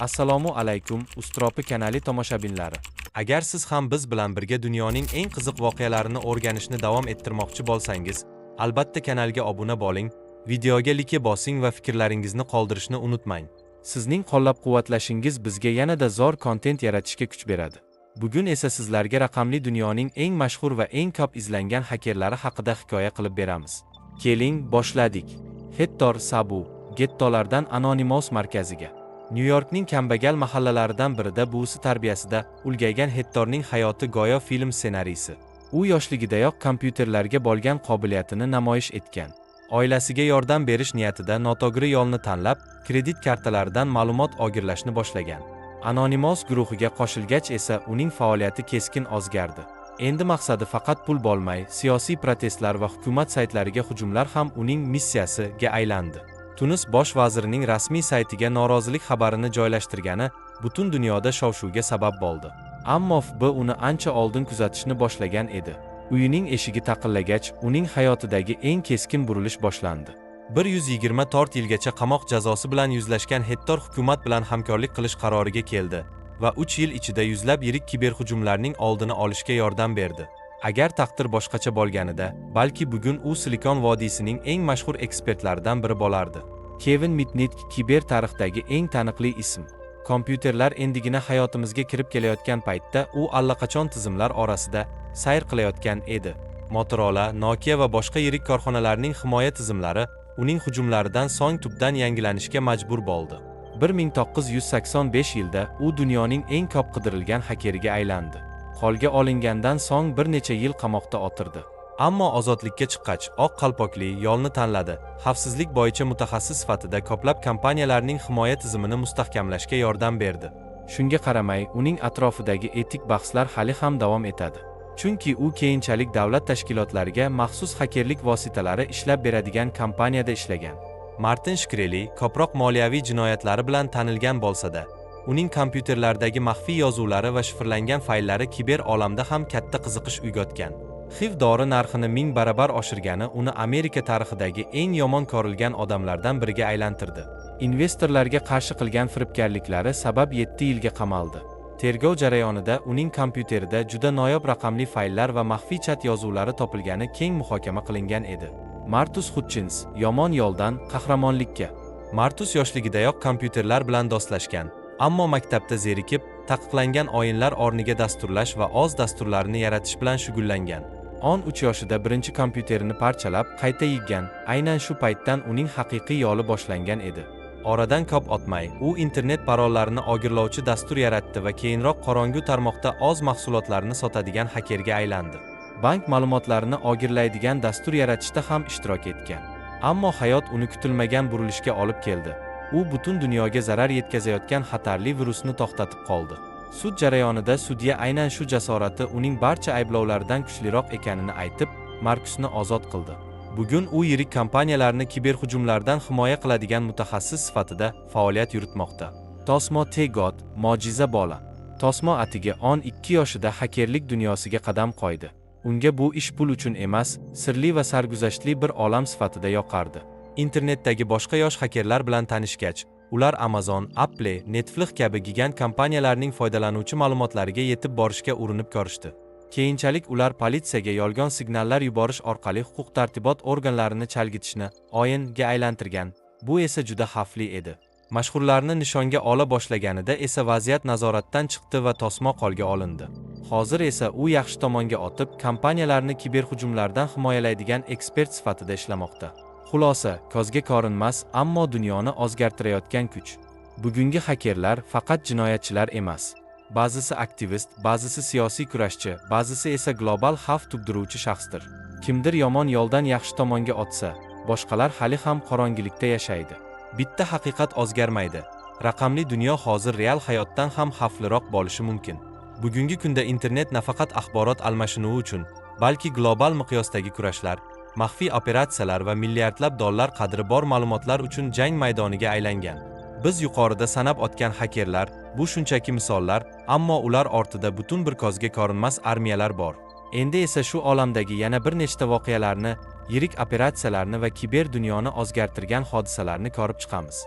Assalomu alaykum, Ustropi kanali tomoshabinlari. Agar siz ham biz bilan birga dunyoning eng qiziq voqealarini o'rganishni davom ettirmoqchi bo'lsangiz, albatta kanalga obuna bo'ling, videoga like bosing va fikrlaringizni qoldirishni unutmang. Sizning qo'llab-quvvatlashingiz bizga yanada zo'r kontent yaratishga kuch beradi. Bugun esa sizlarga raqamli dunyoning eng mashhur va eng ko'p izlangan hakerlari haqida hikoya qilib beramiz. Keling, boshladik. Hector Sabu, gettolardan Anonymous markaziga. New Yorkning kambag'al mahallalaridan birida buvisi tarbiyasida ulgaygan Hectorning hayoti go'yo film ssenariysi. U yoshligidayoq kompyuterlarga bo'lgan qobiliyatini namoyish etgan. Oilasiga yordam berish niyatida noto'g'ri yo'lni tanlab, kredit kartalaridan ma'lumot o'g'irlashni boshlagan. Anonymous guruhiga qo'shilgach esa uning faoliyati keskin o'zgardi. Endi maqsadi faqat pul bo'lmay, siyosiy protestlar va hukumat saytlariga hujumlar ham uning missiyasiga aylandi. Tunis bosh vazirining rasmiy saytiga norozilik xabarini joylashtirgani butun dunyoda shov-shuvga sabab bo'ldi. Ammo FB uni ancha oldin kuzatishni boshlagan edi. Uyining eshigi taqillagach, uning hayotidagi eng keskin burilish boshlandi. 124 yilgacha qamoq jazosi bilan yuzlashgan Hector hukumat bilan hamkorlik qilish qaroriga keldi va 3 yil ichida yuzlab yirik kiberhujumlarning oldini olishga yordam berdi. Agar taqdir boshqacha bo'lganida, balki bugun u Silikon vodiysining eng mashhur ekspertlaridan biri bo'lardi. Kevin Mitnick kiber tarixdagi eng taniqli ism. Kompyuterlar endigina hayotimizga kirib kelayotgan paytda u allaqachon tizimlar orasida sayr qilayotgan edi. Motorola, Nokia va boshqa yirik korxonalarning himoya tizimlari uning hujumlaridan so'ng tubdan yangilanishga majbur bo'ldi. 1985 yilda u dunyoning eng ko'p qidirilgan hakeriga aylandi. Qo'lga olingandan so'ng bir necha yil qamoqda o'tirdi. Ammo ozodlikka chiqqach, oq qalpoqli yo'lni tanladi. Xavfsizlik bo'yicha mutaxassis sifatida ko'plab kompaniyalarning himoya tizimini mustahkamlashga yordam berdi. Shunga qaramay, uning atrofidagi etik bahslar hali ham davom etadi. Chunki u keyinchalik davlat tashkilotlariga maxsus hakerlik vositalari ishlab beradigan kompaniyada ishlagan. Martin Shkreli ko'proq moliyaviy jinoyatlari bilan tanilgan bo'lsa-da, uning kompyuterlardagi maxfiy yozuvlari va shifrlangan fayllari kiber olamda ham katta qiziqish uyg'otgan. HIV dori narxini 1000 barobar oshirgani uni Amerika tarixidagi eng yomon ko'rilgan odamlardan biriga aylantirdi. Investorlarga qarshi qilgan firibgarliklari sabab 7 yilga qamaldi. Tergov jarayonida uning kompyuterida juda noyob raqamli fayllar va maxfiy chat yozuvlari topilgani keng muhokama qilingan edi. Martus Hutchins, yomon yo'ldan qahramonlikka. Martus yoshligidayoq kompyuterlar bilan do'stlashgan, ammo maktabda zerikib, taqiqlangan o'yinlar o'rniga dasturlash va oz dasturlarni yaratish bilan shug'ullangan. 13 yoshida birinchi kompyuterini parchalab, qayta yiggan. Aynan shu paytdan uning haqiqiy yo'li boshlangan edi. Oradan ko'p o'tmay, u internet parollarini o'g'irlovchi dastur yaratdi va keyinroq qorong'u tarmoqda oz mahsulotlarni sotadigan hakerga aylandi. Bank ma'lumotlarini o'g'irlaydigan dastur yaratishda ham ishtirok etgan. Ammo hayot uni kutilmagan burilishga olib keldi. U butun dunyoga zarar yetkazayotgan xatarli virusni to'xtatib qoldi. Sud jarayonida sudya aynan shu jasorati uning barcha ayblovlaridan kuchliroq ekanini aytib, Markusni ozod qildi. Bugun u yirik kompaniyalarni kiberhujumlardan himoya qiladigan mutaxassis sifatida faoliyat yuritmoqda. Tosmo Tegot, mo'jiza bola. Tosmo atigi 12 yoshida hakerlik dunyosiga qadam qo'ydi. Unga bu ish pul uchun emas, sirli va sarguzashtli bir olam sifatida yoqardi. Internetdagi boshqa yosh hakerlar bilan tanishgach, ular Amazon, Apple, Netflix kabi gigant kompaniyalarning foydalanuvchi ma'lumotlariga yetib borishga urinib ko'rishdi. Keyinchalik ular politsiyaga yolg'on signallar yuborish orqali huquq-tartibot organlarini chalg'itishni o'yinga aylantirgan. Bu esa juda xavfli edi. Mashhurlarni nishonga ola boshlaganida esa vaziyat nazoratdan chiqdi va Tosmo qo'lga olindi. Hozir esa u yaxshi tomonga o'tib, kompaniyalarni kiberhujumlardan himoyalaydigan ekspert sifatida ishlamoqda. Xulosa, ko'zga ko'rinmas, ammo dunyoni o'zgartirayotgan kuch. Bugungi hakerlar faqat jinoyatchilar emas. Ba'zisi aktivist, ba'zisi siyosiy kurashchi, ba'zisi esa global xavf tug'diruvchi shaxsdir. Kimdir yomon yo'ldan yaxshi tomonga o'tsa, boshqalar hali ham qorong'ilikda yashaydi. Bitta haqiqat o'zgarmaydi. Raqamli dunyo hozir real hayotdan ham xavfliroq bo'lishi mumkin. Bugungi kunda internet nafaqat axborot almashinuvi uchun, balki global miqyosdagi kurashlar, maxfiy operatsiyalar va milliardlab dollar qadri bor ma'lumotlar uchun jang maydoniga aylangan. Biz yuqorida sanab o'tgan hakerlar, bu shunchaki misollar, ammo ular ortida butun bir ko'zga ko'rinmas armiyalar bor. Endi esa shu olamdagi yana bir nechta voqealarni, yirik operatsiyalarni va kiber dunyoni o'zgartirgan hodisalarni ko'rib chiqamiz.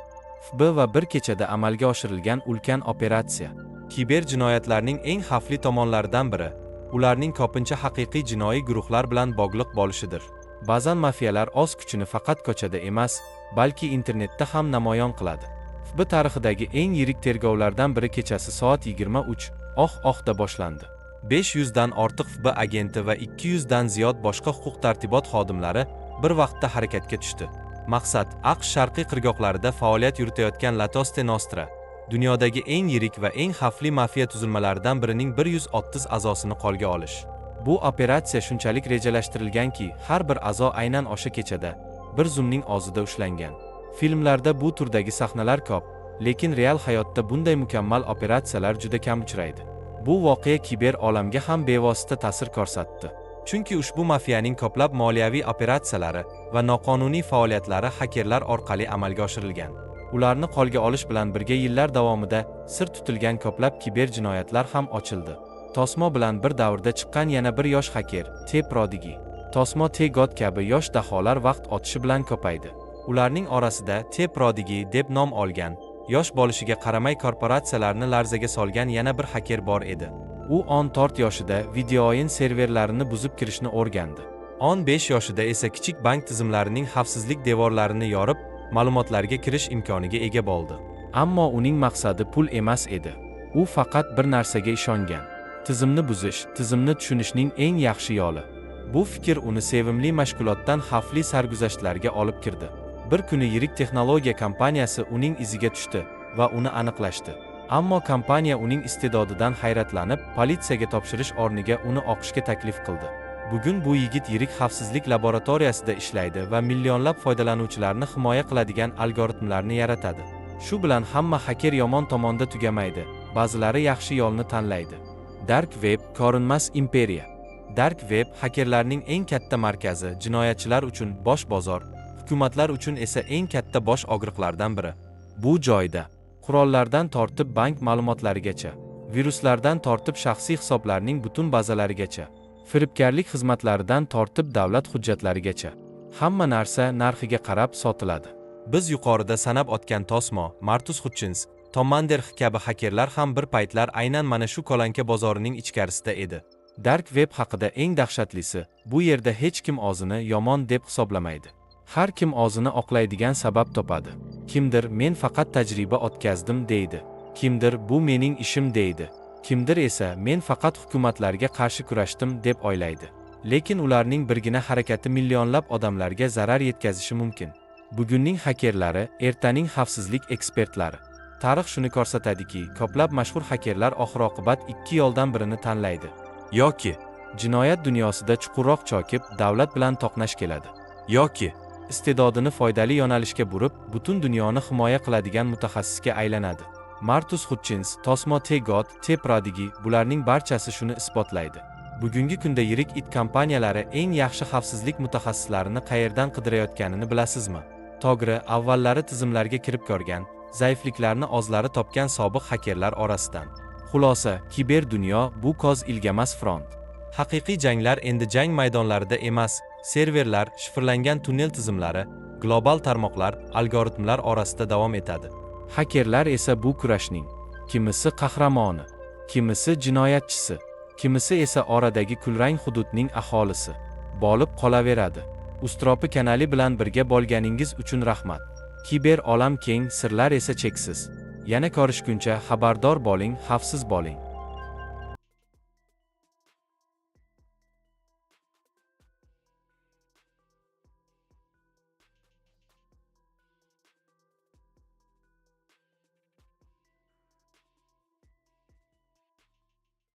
FB va bir kechada amalga oshirilgan ulkan operatsiya. Kiber jinoyatlarning eng xavfli tomonlaridan biri ularning ko'pincha haqiqiy jinoiy guruhlar bilan bog'liq bo'lishidir. Ba'zan mafiyalar o'z kuchini faqat ko'chada emas, balki internetda ham namoyon qiladi. FB tarixidagi eng yirik tergovlardan biri kechasi soat 23 da boshlandi. 500 dan ortiq FB agenti va 200 dan ziyod boshqa huquq-tartibot xodimlari bir vaqtda harakatga tushdi. Maqsad AQSh sharqiy qirg'oqlarida faoliyat yuritayotgan La Cosa Nostra, dunyodagi eng yirik va eng xavfli mafiya tuzilmalaridan birining 130 a'zosini qo'lga olish. Bu operatsiya shunchalik rejalashtirilganki, har bir a'zo aynan o'sha kechada bir zoomning o'zida ushlangan. Filmlarda bu turdagi sahnalar ko'p, lekin real hayotda bunday mukammal operatsiyalar juda kam uchraydi. Bu voqea kiber olamga ham bevosita ta'sir ko'rsatdi. Chunki ushbu mafiyaning ko'plab moliyaviy operatsiyalari va noqonuniy faoliyatlari xakerlar orqali amalga oshirilgan. Ularni qo'lga olish bilan birga yillar davomida sir tutilgan ko'plab kiber jinoyatlar ham ochildi. Tosmo bilan bir davrda chiqqan yana bir yosh xaker, T. Prodigy. Tosmo T. God kabi yosh daholar vaqt o'tishi bilan ko'paydi. Ularning orasida T. Prodigy deb nom olgan, yosh bo'lishiga qaramay korporatsiyalarni larzaga solgan yana bir xaker bor edi. U 14 yoshida video o'yin serverlarini buzib kirishni o'rgandi. 15 yoshida esa kichik bank tizimlarining xavfsizlik devorlarini yorib, ma'lumotlarga kirish imkoniga ega bo'ldi. Ammo uning maqsadi pul emas edi. U faqat bir narsaga ishongan: tizimni buzish, tizimni tushunishning eng yaxshi yo'li. Bu fikr uni sevimli mashg'ulotdan xavfli sarguzashtlarga olib kirdi. Bir kuni yirik texnologiya kompaniyasi uning iziga tushdi va uni aniqlashdi. Ammo kompaniya uning iste'dodidan hayratlanib, politsiyaga topshirish o'rniga uni o'qishga taklif qildi. Bugun bu yigit yirik xavfsizlik laboratoriyasida ishlaydi va millionlab foydalanuvchilarni himoya qiladigan algoritmlarni yaratadi. Shu bilan hamma xaker yomon tomonda tugamaydi, ba'zilari yaxshi yo'lni tanlaydi. Dark Web ko'rinmas imperiya. Dark Web xakerlarning eng katta markazi, jinoyatchilar uchun bosh bozor, hukumatlar uchun esa eng katta bosh og'riqlardan biri. Bu joyda qurollardan tortib bank ma'lumotlarigacha, viruslardan tortib shaxsiy hisoblarning butun bazalarigacha, firibgarlik xizmatlaridan tortib davlat hujjatlarigacha hamma narsa narxiga qarab sotiladi. Biz yuqorida sanab o'tgan Tosmo, Martus Hutchins, Tom Manderx kabi xakerlar ham bir paytlar aynan mana shu ko'lanka bozorining ichkarisida edi. Dark Web haqida eng dahshatlisi, bu yerda hech kim o'zini yomon deb hisoblamaydi. Har kim o'zini oqlaydigan sabab topadi. Kimdir men faqat tajriba o'tkazdim deydi. Kimdir bu mening ishim deydi. Kimdir esa men faqat hukumatlarga qarshi kurashdim deb o'ylaydi. Lekin ularning birgina harakati millionlab odamlarga zarar yetkazishi mumkin. Bugunning xakerlari, ertaning xavfsizlik ekspertlari. Tarix shuni ko'rsatadiki, ko'plab mashhur xakerlar oxir-oqibat ikki yo'ldan birini tanlaydi. Yoki jinoyat dunyosida chuqurroq chokib, davlat bilan to'qnash keladi. Yoki iste'dodini foydali yo'nalishga burib, butun dunyoni himoya qiladigan mutaxassisga aylanadi. Martus Hutchins, Tosmo T. God, T. Prodigy bularning barchasi shuni isbotlaydi. Bugungi kunda yirik it kompaniyalari eng yaxshi xavfsizlik mutaxassislarini qayerdan qidirayotganini bilasizmi? To'g'ri, avvallari tizimlarga kirib ko'rgan, zaifliklarni o'zlari topgan sobiq xakerlar orasidan. Xulosa, kiber dunyo bu ko'z ilgamas front. Haqiqiy janglar endi jang maydonlarida emas, serverlar, shifrlangan tunnel tizimlari, global tarmoqlar, algoritmlar orasida davom etadi. Xakerlar esa bu kurashning kimisi qahramoni, kimisi jinoyatchisi, kimisi esa oradagi kulrang hududning aholisi bo'lib qolaveradi. Ustropi kanali bilan birga bo'lganingiz uchun rahmat. Kiber olam keng, sirlar esa cheksiz. Yana ko'rishguncha xabardor bo'ling, xavfsiz bo'ling.